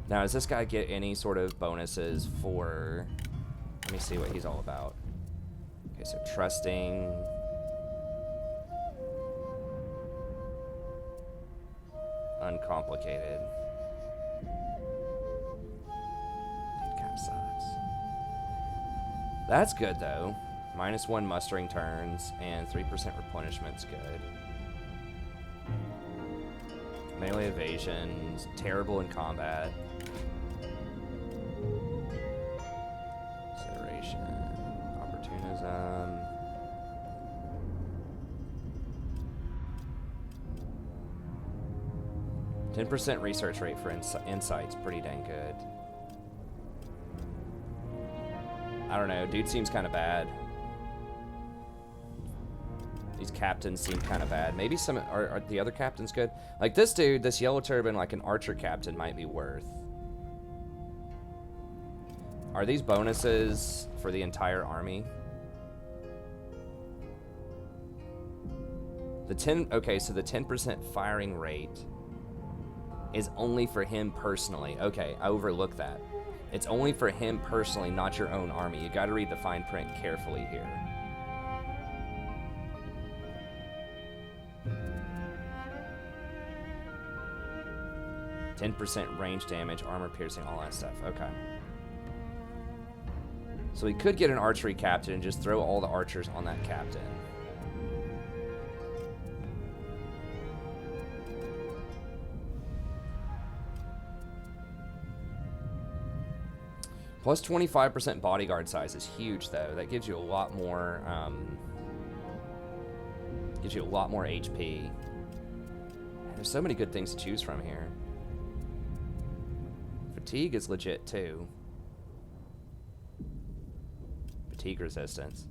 Now, does this guy get any sort of bonuses for... Let me see what he's all about. Okay, so trusting... Uncomplicated. It kind of sucks. That's good, though. -1 mustering turns and 3% replenishment's good. Melee evasion's terrible in combat. Acceleration. Opportunism. %10 research rate for insight's pretty dang good. I don't know, dude seems kind of bad. These captains seem kind of bad. Maybe some are the other captains good? Like this dude, this yellow turban, like an archer captain might be worth. Are these bonuses for the entire army? Okay, so the 10% firing rate is only for him personally. Okay, I overlooked that. It's only for him personally, not your own army. You got to read the fine print carefully here. %, range damage, armor piercing, all that stuff. Okay. So we could get an archery captain and just throw all the archers on that captain. Plus 25% bodyguard size is huge, though. That gives you a lot more. Gives you a lot more HP. There's so many good things to choose from here. Fatigue is legit too. Fatigue resistance.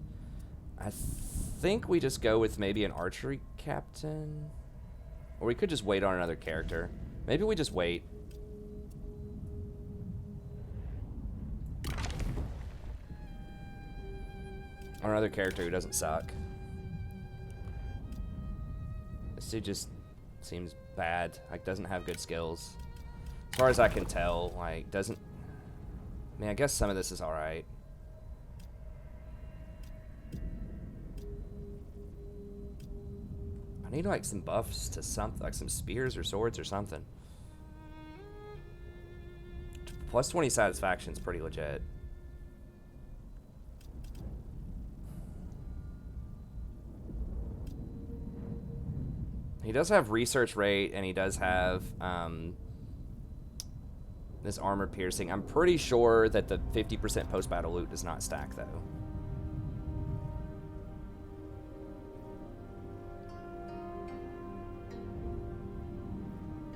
I think we just go with maybe an archery captain, or we could just wait on another character. Maybe we just wait. On another character who doesn't suck. This dude just seems bad. Like, doesn't have good skills. As far as I can tell, like, doesn't... I mean, I guess some of this is alright. I need, like, some buffs to something. Like, some spears or swords or something. Plus 20 satisfaction is pretty legit. He does have research rate, and he does have this armor piercing. I'm pretty sure that the 50% post-battle loot does not stack, though.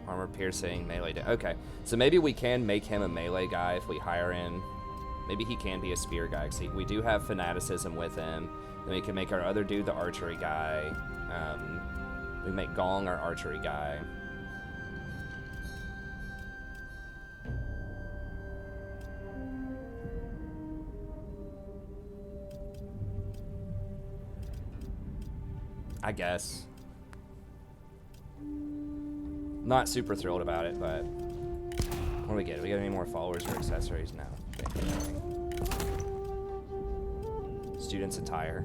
Armor piercing, melee. Okay, so maybe we can make him a melee guy if we hire him. Maybe he can be a spear guy. See, we do have fanaticism with him. Then we can make our other dude the archery guy. We make Gong our archery guy. I guess. Not super thrilled about it, but what do we get? Do we get any more followers or accessories? No. Okay. Student's attire.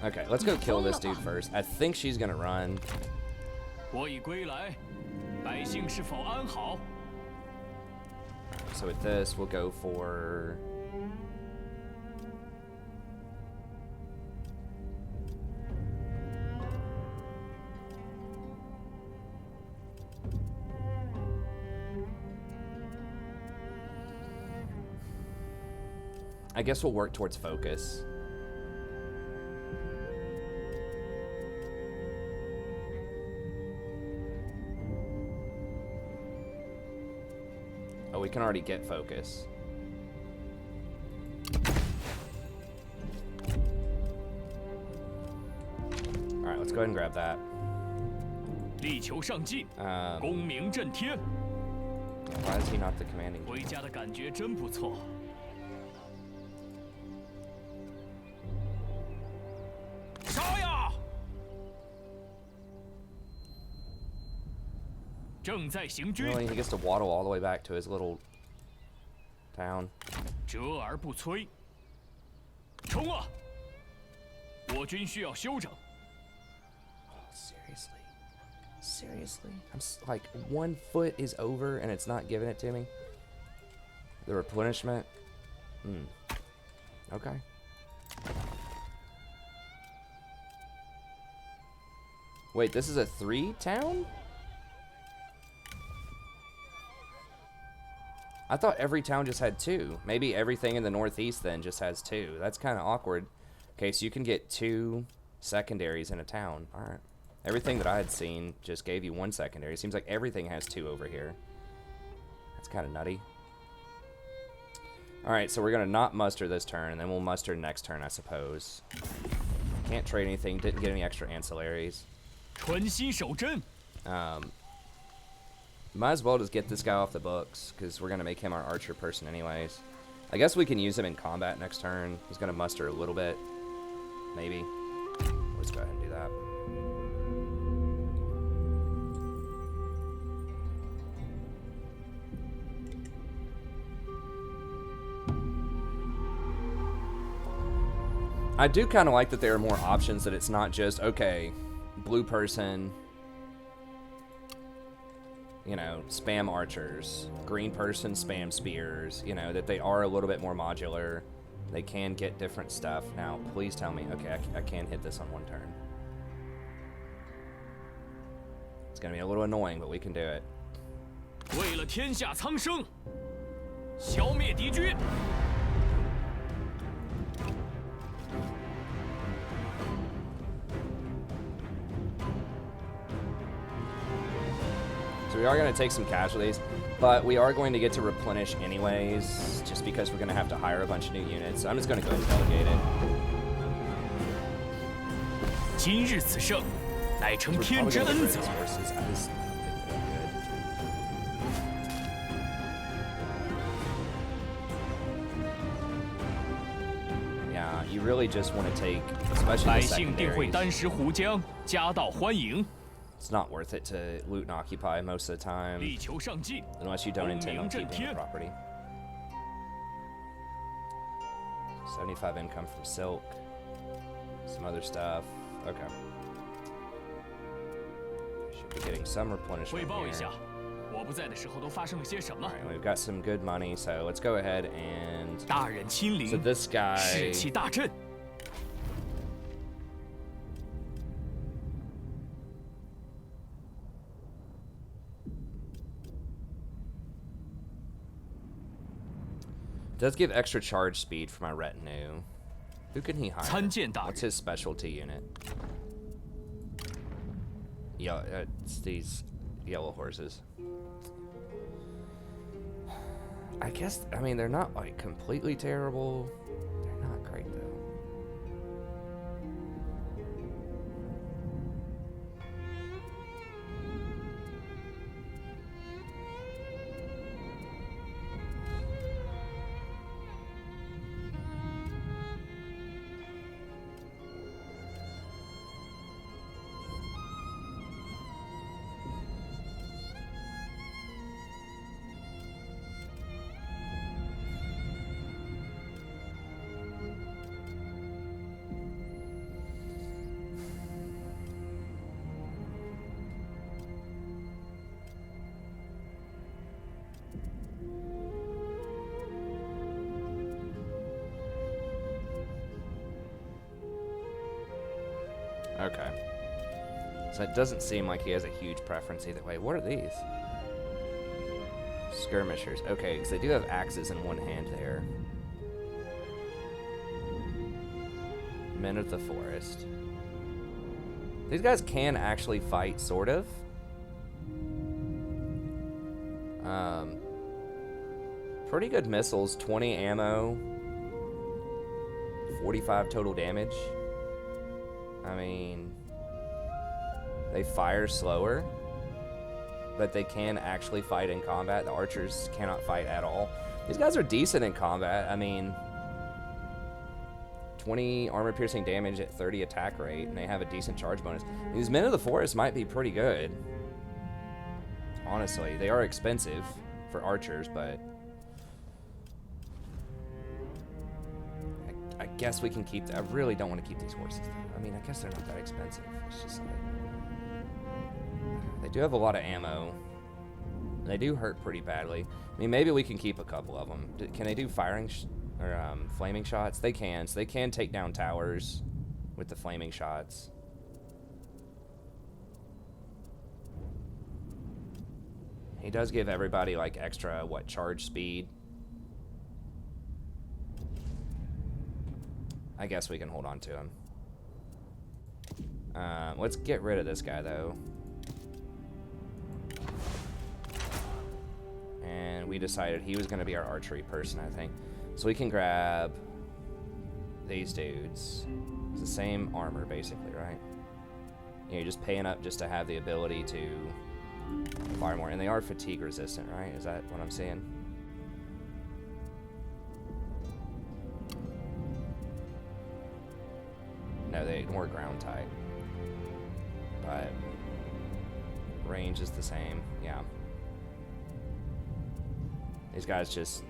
Okay, let's go kill this dude first. I think she's gonna run. So with this, we'll go for... I guess we'll work towards focus. Oh, we can already get focus. Alright, let's go ahead and grab that. Why is he not the commanding? Really, he gets to waddle all the way back to his little town.
Seriously?
Seriously? I'm like, 1 foot is over and it's not giving it to me? The replenishment? Okay. Wait, this is a 3 town? I thought every town just had 2. Maybe everything in the northeast then just has 2. That's kind of awkward. Okay, so you can get 2 secondaries in a town. All right. Everything that I had seen just gave you 1 secondary. It seems like everything has 2 over here. That's kind of nutty. All right, so we're going to not muster this turn, and then we'll muster next turn, I suppose. Can't trade anything. Didn't get any extra ancillaries. Might as well just get this guy off the books, because we're going to make him our archer person anyways. I guess we can use him in combat next turn. He's going to muster a little bit. Maybe. Let's go ahead and do that. I do kind of like that there are more options, that it's not just, okay, blue person, you know, spam archers, green person, spam spears, you know, that they are a little bit more modular. They can get different stuff. Now, please tell me, okay, I can hit this on one turn. It's going to be a little annoying, but we can do it.
为了天下苍生，消灭敌军。
So we are going to take some casualties, but we are going to get to replenish anyways, just because we're going to have to hire a bunch of new units. So I'm just going to go ahead and delegate it.
今日此胜，乃承天之恩泽。
Yeah, you really just want to take, especially
百
the
姓定会
secondaries.
单食胡浆，夹道欢迎。
It's not worth it to loot and occupy most of the time,
力求上进，
unless you don't intend on
功名震
keeping the
天。
property. 75 income from silk, some other stuff. Okay. Should be getting some
汇
replenishment
报一
here.
下，我不在的时候都发生了些什么？
Alright, we've got some good money, so let's go ahead and...
大人亲
So
临，
this guy...
士气大振。
does give extra charge speed for my retinue. Who can he hire?
参见大
What's
人。
his specialty unit? Yeah, it's these yellow horses. I guess, I mean, they're not like completely terrible. They're not great though. Okay. So it doesn't seem like he has a huge preference either way. What are these? Skirmishers. Okay, because they do have axes in one hand there. Men of the Forest. These guys can actually fight, sort of. Pretty good missiles. 20 ammo. 45 total damage. I mean, they fire slower, but they can actually fight in combat. The archers cannot fight at all. These guys are decent in combat. I mean, 20 armor-piercing damage at 30 attack rate, and they have a decent charge bonus. These Men of the Forest might be pretty good. Honestly, they are expensive for archers, but I guess we can keep. I really don't want to keep these horses, though. I mean, I guess they're not that expensive. It's just like they do have a lot of ammo. They do hurt pretty badly. I mean, maybe we can keep a couple of them. Can they do firing or flaming shots? They can. So they can take down towers with the flaming shots. He does give everybody like extra charge speed. I guess we can hold on to him. Let's get rid of this guy though. And we decided he was going to be our archery person, I think. So we can grab these dudes. It's the same armor basically, right? You're just paying up just to have the ability to fire more. And they are fatigue resistant, right? Is that what I'm seeing? No, they ignore ground type. But range is the same, yeah. These guys just...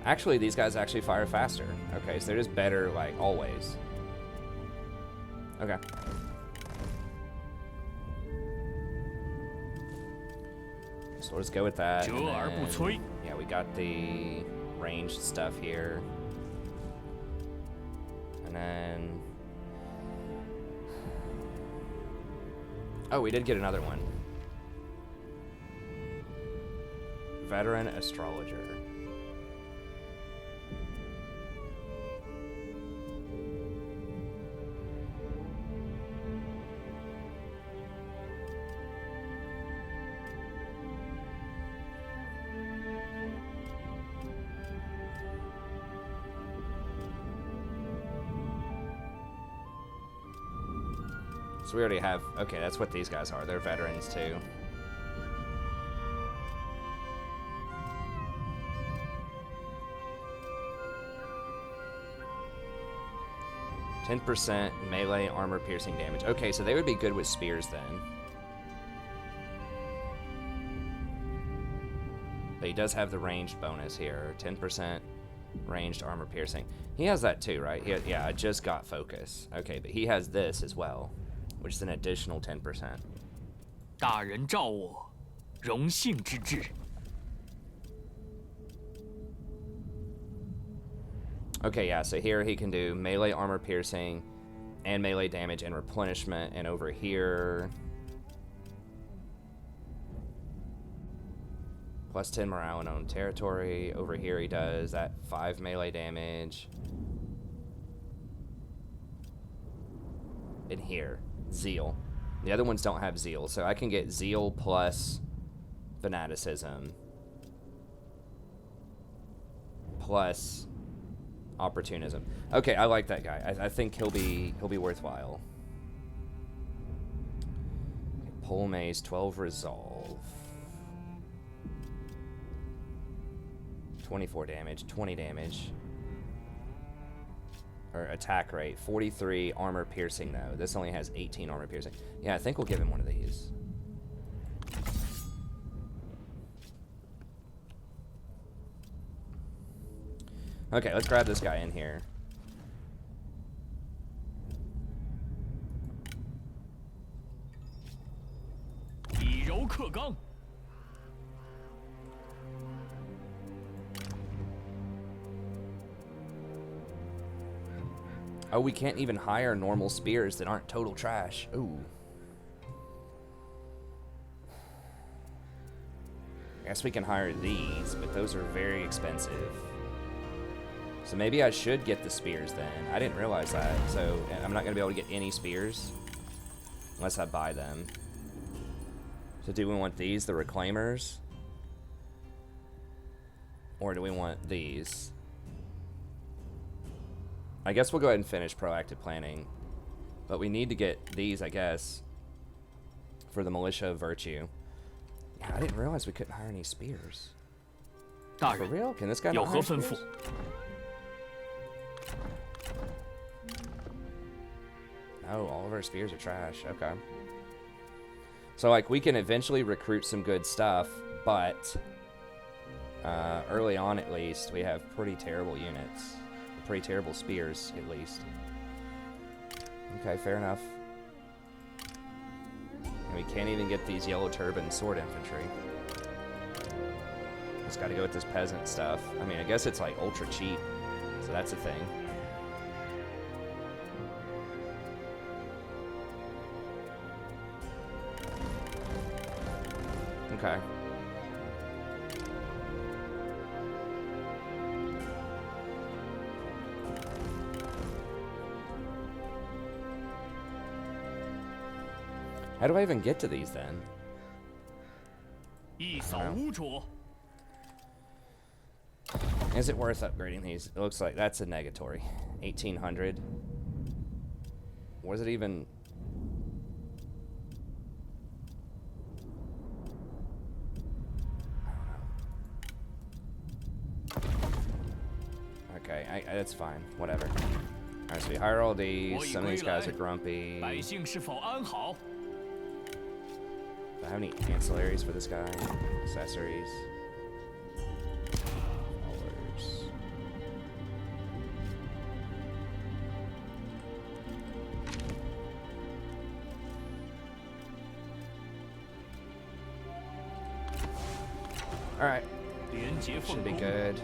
Actually, these guys actually fire faster. Okay, so they're just better, like, always. Okay. So let's go with that. Then, yeah, we got the ranged stuff here. And then... Oh, we did get another one. Veteran astrologer. So we already have... Okay, that's what these guys are. They're veterans, too. %, melee, armor, piercing damage. Okay, so they would be good with spears, then. But he does have the ranged bonus here. 10% ranged armor piercing. He has that, too, right? Yeah, I just got focus. Okay, but he has this as well, which is an additional 10%.
大人召我，荣幸之至。
Okay, yeah, so here he can do melee armor piercing and melee damage and replenishment, and over here plus 10 morale in own territory. Over here he does that 5 melee damage. And here, zeal. The other ones don't have zeal, so I can get zeal plus fanaticism plus opportunism. Okay, I like that guy. I think he'll be worthwhile. Pole mace, 12 resolve, 24 damage, 20 damage, or attack rate, 43 armor piercing though. This only has 18 armor piercing. Yeah, I think we'll give him one of these. Okay, let's grab this guy in here. Oh, we can't even hire normal spears that aren't total trash. Ooh. I guess we can hire these, but those are very expensive. So maybe I should get the spears then. I didn't realize that. So I'm not going to be able to get any spears unless I buy them. So do we want these, the reclaimers? Or do we want these? I guess we'll go ahead and finish proactive planning. But we need to get these, I guess, for the Militia of Virtue. Yeah, I didn't realize we couldn't hire any spears. For real? Can this guy not hire spears? No, all of our spears are trash. Okay. So, like, we can eventually recruit some good stuff, but early on, at least, we have pretty terrible units. Pretty terrible spears, at least. Okay, fair enough. And we can't even get these yellow turban sword infantry. Just gotta go with this peasant stuff. I mean, I guess it's, like, ultra cheap, so that's a thing. Okay. How do I even get to these then? Is it worth upgrading these? It looks like that's a negatory. 1800. Was it even? Okay, that's fine. Whatever. Alright, so we hire all these. Some of these guys are grumpy. Do I have any ancillaries for this guy? Accessories. Followers. Alright. Should be good.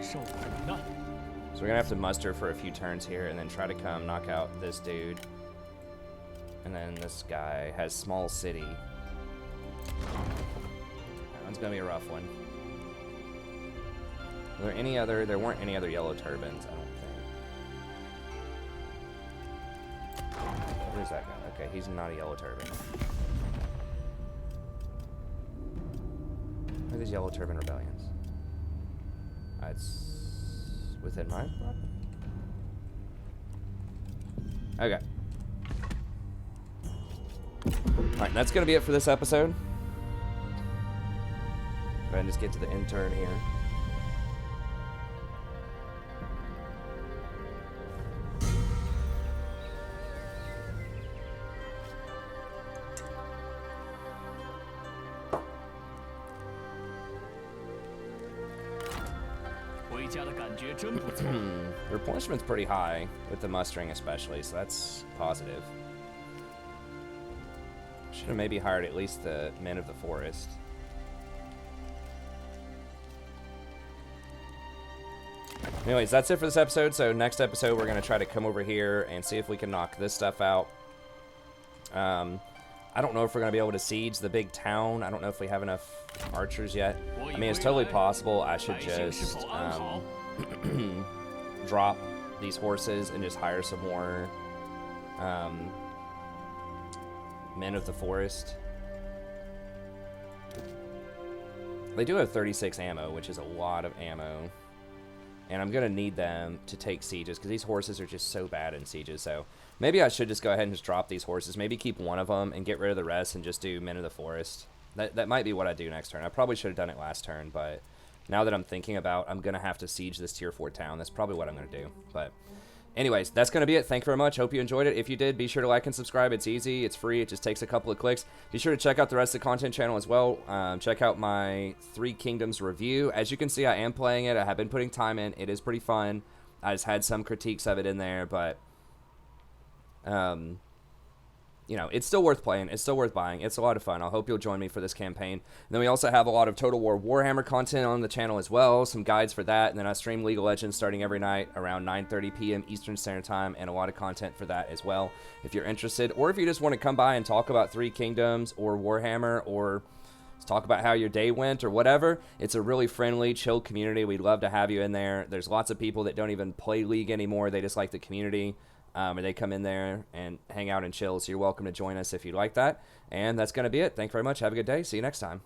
So we're gonna have to muster for a few turns here and then try to come knock out this dude. And then this guy has small city. That one's gonna be a rough one. Were there any other? There weren't any other yellow turbans, I don't think. Where's that guy? Okay, he's not a yellow turban. Where are these yellow turban rebellions? It's within my property. Okay. Alright, that's gonna be it for this episode. Go ahead and just get to the intern here. The replenishment's pretty high, with the mustering especially, so that's positive. Should have maybe hired at least the men of the forest. Anyways, that's it for this episode. So next episode, we're going to try to come over here and see if we can knock this stuff out. I don't know if we're going to be able to siege the big town. I don't know if we have enough archers yet. I mean, it's totally possible I should just drop these horses and just hire some more men of the forest. They do have 36 ammo, which is a lot of ammo. And I'm going to need them to take sieges, because these horses are just so bad in sieges. So maybe I should just go ahead and just drop these horses. Maybe keep one of them and get rid of the rest and just do men of the forest. That might be what I do next turn. I probably should have done it last turn, but now that I'm thinking about, I'm going to have to siege this tier 4 town. That's probably what I'm going to do. But anyways, that's going to be it. Thank you very much. Hope you enjoyed it. If you did, be sure to like and subscribe. It's easy. It's free. It just takes a couple of clicks. Be sure to check out the rest of the content channel as well. Check out my 3 Kingdoms review. As you can see, I am playing it. I have been putting time in. It is pretty fun. I just had some critiques of it in there, but you know, it's still worth playing. It's still worth buying. It's a lot of fun. I hope you'll join me for this campaign. And then we also have a lot of Total War Warhammer content on the channel as well. Some guides for that. And then I stream League of Legends starting every night around 9:30 p.m. Eastern Standard Time, and a lot of content for that as well if you're interested. Or if you just want to come by and talk about 3 Kingdoms or Warhammer, or talk about how your day went or whatever. It's a really friendly, chill community. We'd love to have you in there. There's lots of people that don't even play League anymore. They just like the community. And they come in there and hang out and chill. So you're welcome to join us if you'd like that. And that's going to be it. Thank you very much. Have a good day. See you next time.